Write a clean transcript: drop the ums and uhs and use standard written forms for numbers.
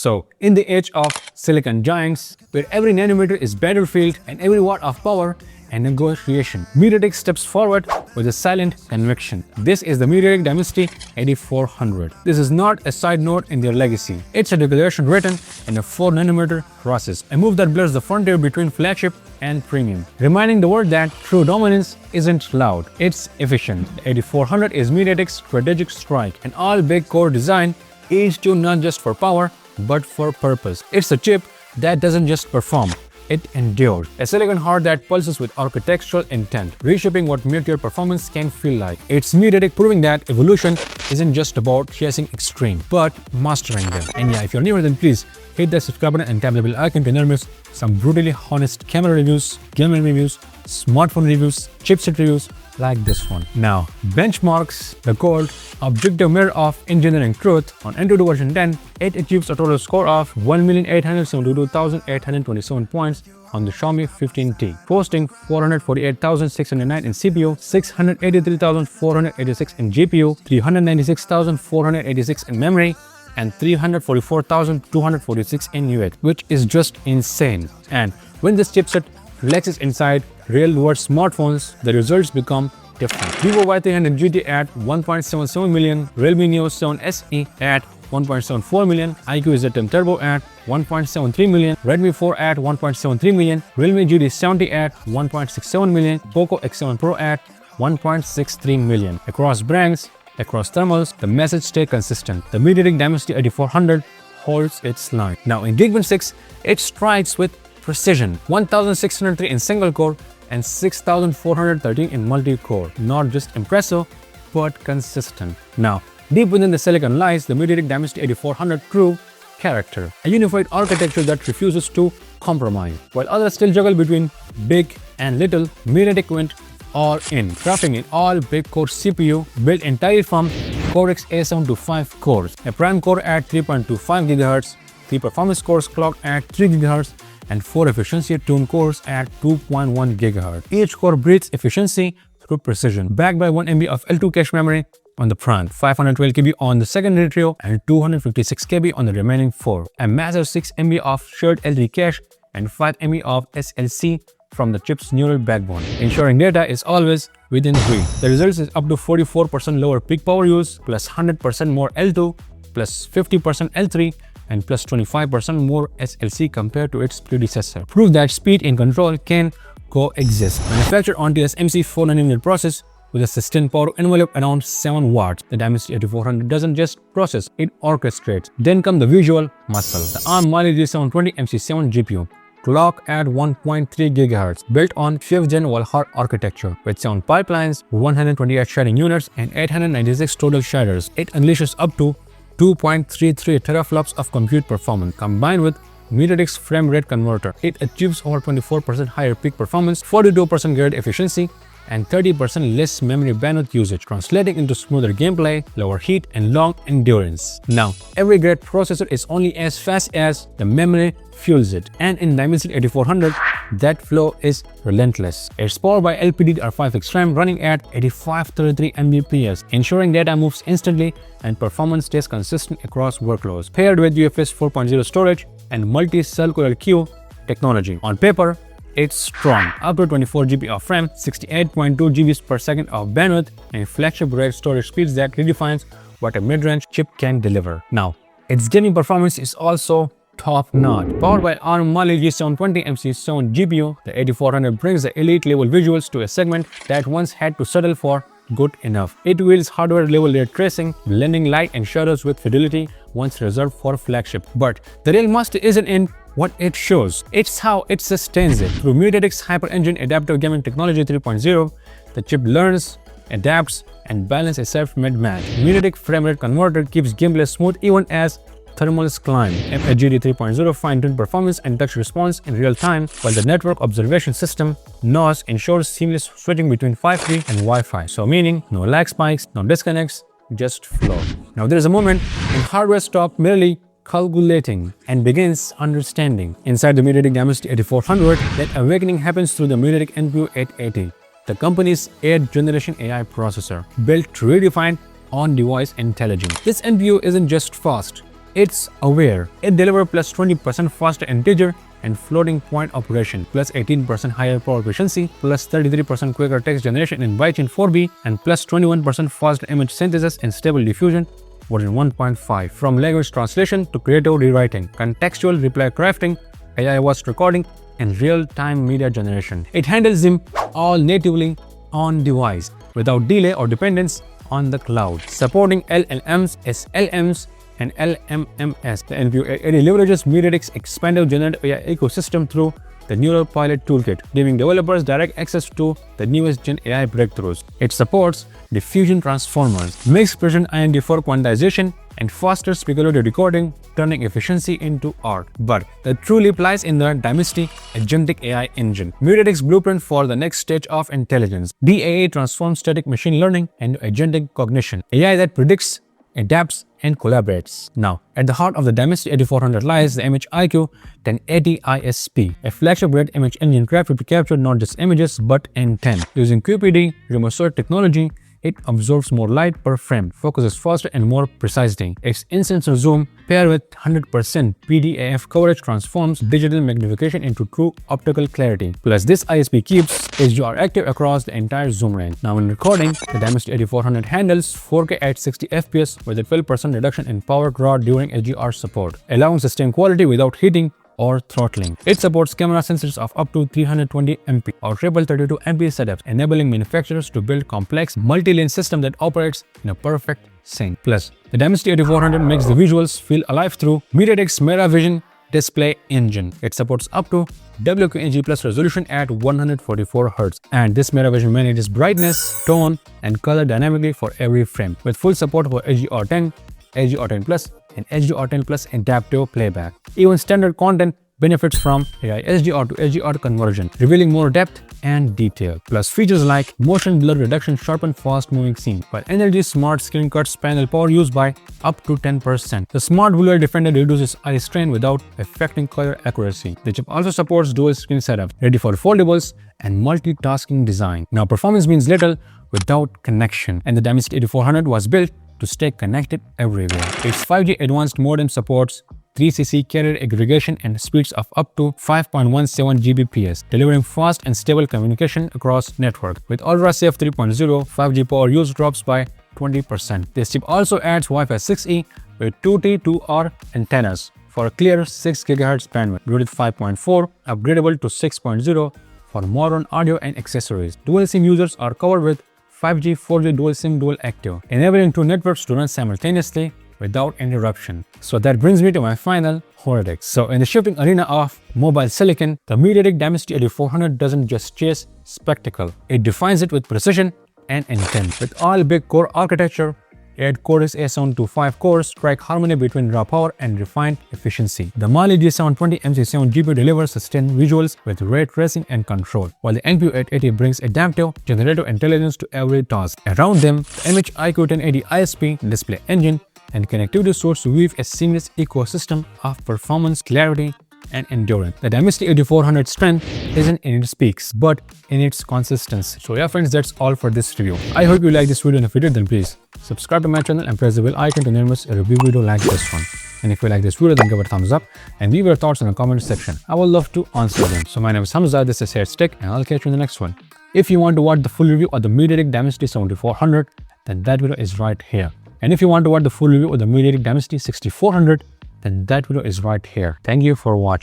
So, in the age of silicon giants, where every nanometer is battlefield and every watt of power and negotiation, MediaTek steps forward with a silent conviction. This is the MediaTek Dimensity 8400. This is not a side note in their legacy. It's a declaration written in a 4nm process, a move that blurs the frontier between flagship and premium, reminding the world that true dominance isn't loud, it's efficient. The 8400 is MediaTek's strategic strike, an all-big core design, each tuned not just for power, but for purpose. It's a chip that doesn't just perform, it endures. A silicon heart that pulses with architectural intent, reshaping what mid-tier performance can feel like. It's MediaTek proving that evolution isn't just about chasing extreme, but mastering them. And yeah, if you're newer, then please hit that subscribe button and tap the bell icon to never miss some brutally honest camera reviews, gaming reviews, smartphone reviews, chipset reviews like this one. Now, benchmarks the gold objective mirror of engineering truth. On AnTuTu version 10, it achieves a total score of 1,872,827 points on the Xiaomi 15T, posting 448,609 in CPU, 683,486 in GPU, 396,486 in memory, and 344,246 in UH, which is just insane. And when this chipset flexes inside real-world smartphones, the results become different. Vivo Y300 GT at 1.77 million, Realme Neo 7 SE at 1.74 million, iQOO ZTE Turbo at 1.73 million, Redmi 4 at 1.73 million, Realme GT70 at 1.67 million, Poco X7 Pro at 1.63 million. Across brands, across thermals, the message stay consistent. The MediaTek Dimensity 8400 holds its line. Now in Geekbench 6, it strikes with precision, 1603 in single core and 6413 in multi-core. Not just impressive, but consistent. Now, deep within the silicon lies the MediaTek Dimensity 8400 true character, a unified architecture that refuses to compromise. While others still juggle between big and little, MediaTek went all in, crafting an all-big core CPU built entirely from Cortex A7 to 5 cores, a prime core at 3.25 GHz, 3 performance cores clocked at 3 GHz, and 4 efficiency-tuned cores at 2.1 GHz. Each core breathes efficiency through precision, backed by 1 MB of L2 cache memory on the front, 512 KB on the secondary trio, and 256 KB on the remaining 4. A massive 6 MB of shared L3 cache and 5 MB of SLC from the chip's neural backbone, ensuring data is always within reach. The result is up to 44% lower peak power use, plus 100% more L2, plus 50% L3, and plus 25% more SLC compared to its predecessor. Prove that speed and control can coexist. Manufactured on TSMC 4nm process with a sustained power envelope around 7 watts, the Dimensity 8400 doesn't just process, it orchestrates. Then come the visual muscle. The ARM Mali G720 MC7 GPU, clock at 1.3 GHz, built on 5th Gen Valhalla architecture with 7 pipelines, 128 shading units, and 896 total shaders. It unleashes up to 2.33 teraflops of compute performance. Combined with MediaTek's frame rate converter, it achieves over 24% higher peak performance, 42% grid efficiency, and 30% less memory bandwidth usage, translating into smoother gameplay, lower heat, and long endurance. Now, every great processor is only as fast as the memory fuels it, and in Dimensity 8400, that flow is relentless. It's powered by LPDDR5X RAM running at 8533 Mbps, ensuring data moves instantly and performance stays consistent across workloads. Paired with UFS 4.0 storage and multi-circular queue technology. On paper, it's strong, up to 24 GB of RAM, 68.2 GB per second of bandwidth, and flagship-grade storage speeds that redefines what a mid-range chip can deliver. Now, its gaming performance is also top-notch. Powered by ARM Mali G720 MC7 GPU, the 8400 brings the elite-level visuals to a segment that once had to settle for good enough. It wields hardware-level ray tracing, blending light and shadows with fidelity once reserved for flagship. But the real master isn't in what it shows, it's how it sustains it. Through MediaTek's Hyper Engine Adaptive Gaming Technology 3.0, the chip learns, adapts, and balances itself mid-match. MediaTek frame rate converter keeps gameplay smooth even as thermals climb. FHD 3.0 fine-tuned performance and touch response in real time, while the network observation system NOS ensures seamless switching between 5G and Wi-Fi. So meaning no lag spikes, no disconnects, just flow. Now there is a moment when hardware stops merely calculating and begins understanding. Inside the MediaTek Dimensity 8400, that awakening happens through the MediaTek NPU 880, the company's 8th generation AI processor, built to redefine on-device intelligence. This NPU isn't just fast, It's aware. It delivers plus 20% faster integer and floating point operation, plus 18% higher power efficiency, plus 33% quicker text generation in bytechain 4B, and plus 21% faster image synthesis in Stable Diffusion version 1.5. From language translation to creative rewriting, contextual reply crafting, AI voice recording, and real-time media generation. It handles them all natively on device without delay or dependence on the cloud. Supporting LLMs, SLMs, and LMMS. The NPU leverages MediaTek's expanded generative AI ecosystem through the Neural Pilot Toolkit, giving developers direct access to the newest Gen AI breakthroughs. It supports diffusion transformers, mixed precision IND4 quantization, and faster speculative decoding, turning efficiency into art. But that truly lies in the Dimensity agentic AI engine, MediaTek's blueprint for the next stage of intelligence. DAA transforms static machine learning into agentic cognition, AI that predicts, adapts, and collaborates. Now, at the heart of the Dimensity 8400 lies the MHIQ 1080 ISP, a flagship-grade image engine crafted to capture not just images but intent. Using QPD remote sort technology, it absorbs more light per frame, focuses faster and more precisely. Its in-sensor zoom paired with 100% PDAF coverage transforms digital magnification into true optical clarity. Plus, this ISP keeps HDR active across the entire zoom range. Now, in recording, the Dimensity 8400 handles 4K at 60 FPS with a 12% reduction in power draw during HDR support, allowing sustained quality without heating or throttling. It supports camera sensors of up to 320 MP or triple 32 MP setups, enabling manufacturers to build complex multi-lane system that operates in a perfect sync. Plus, the Dimensity 8400 makes the visuals feel alive through MediaTek's MetaVision display engine. It supports up to WQNG plus resolution at 144 Hz, and this MetaVision manages brightness, tone, and color dynamically for every frame, with full support for HDR10, HDR10 Plus, and HDR10 Plus adaptive playback. Even standard content benefits from AI HDR to HDR conversion, revealing more depth and detail. Plus, features like motion blur reduction sharpen fast-moving scenes, while Energy Smart Screen cuts panel power use by up to 10%. The Smart Blur Defender reduces eye strain without affecting color accuracy. The chip also supports dual screen setup, ready for foldables and multitasking design. Now, performance means little without connection, and the Dimensity 8400 was built to stay connected everywhere. Its 5G advanced modem supports 3cc carrier aggregation and speeds of up to 5.17 Gbps, delivering fast and stable communication across network. With UltraSafe 3.0, 5G power use drops by 20%. This chip also adds Wi-Fi 6E with 2T2R antennas for a clear 6 GHz bandwidth, Bluetooth 5.4, upgradable to 6.0 for modern audio and accessories. Dual SIM users are covered with 5G, 4G dual SIM dual active, enabling two networks to run simultaneously without interruption. So that brings me to my final verdict. So in the shifting arena of mobile silicon, the MediaTek Dimensity 8400 doesn't just chase spectacle, it defines it with precision and intent. With all big core architecture, 8 cores A725 cores strike harmony between raw power and refined efficiency. The Mali G720 MC7 GPU delivers sustained visuals with ray tracing and control, while the NPU 880 brings adaptive generative intelligence to every task. Around them, the MHIQ 1080 ISP display engine and connectivity source weave a seamless ecosystem of performance, clarity, and endurance. The Dimensity 8400 strength isn't in its peaks, but in its consistency. So yeah friends, that's all for this review. I hope you like this video, and if you did, then please subscribe to my channel and press the bell icon to never miss a review video like this one. And if you like this video, then give it a thumbs up and leave your thoughts in the comment section. I would love to answer them. So my name is Hamza, this is Stick, and I'll catch you in the next one. If you want to watch the full review of the MediaTek Dimensity 7400, then that video is right here. And if you want to watch the full review of the MediaTek Dimensity 6400, then that video is right here. Thank you for watching.